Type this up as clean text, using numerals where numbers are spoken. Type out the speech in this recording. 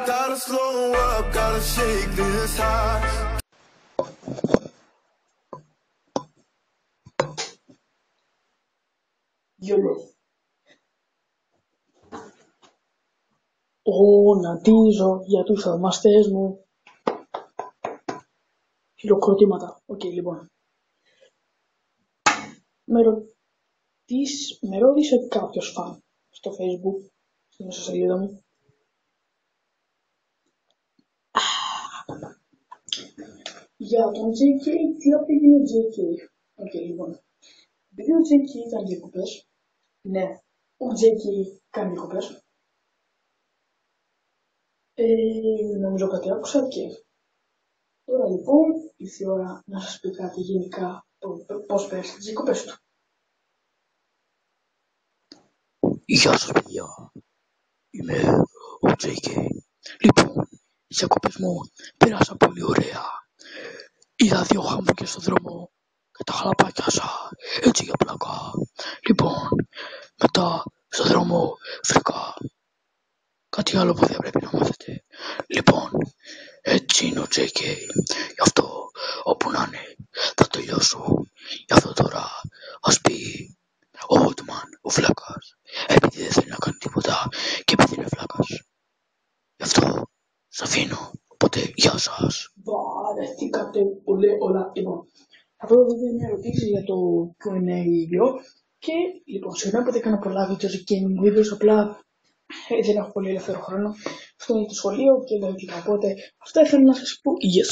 Gotta slow up, gotta shake this high. Γιώργο. Γονατίζω για τους θαυμαστές μου. Χειροκροτήματα. Οκ, λοιπόν. Με ρώτησε κάποιος φαν στο Facebook, στην ιστοσελίδα μου. Για τον JK, τι απήγαινε ο JK. Οκ, λοιπόν. Επειδή ο JK ήταν διακοπές, ναι, ο JK κάνει διακοπές. Νομίζω κάτι άκουσα και τώρα λοιπόν ήρθε η ώρα να σας πει κάτι γενικά πώς πέρασε τις διακοπές του. Γεια σας παιδιά, είμαι ο JK. Λοιπόν, οι διακοπές μου πέρασα πολύ ωραία. Είδα 2 χαμόγελους στον δρόμο και τα χαλαπάκιασα έτσι για πλάκα. Λοιπόν, μετά στον δρόμο βρήκα κάτι άλλο που δεν πρέπει να μάθετε. Λοιπόν, έτσι είναι ο JK. Γι' αυτό όπου να είναι θα τελειώσω. Γι' αυτό τώρα ας πει ο Oldman, ο Φλάκας, επειδή δεν θέλει να κάνει τίποτα και επειδή είναι Φλάκας. Γι' αυτό σ' αφήνω. Οπότε γεια σας. Βαρεθήκατε όλα. Λοιπόν, αυτό το βίντεο είναι ερωτήσεις για το Q&A βίντεο και λοιπόν, συγγνώμη που δεν έκανα πολλά βίντεο και gaming videos, απλά δεν έχω πολύ ελεύθερο χρόνο. Αυτό είναι το σχολείο και λέω και οπότε αυτά ήθελα να σας πω. Yes.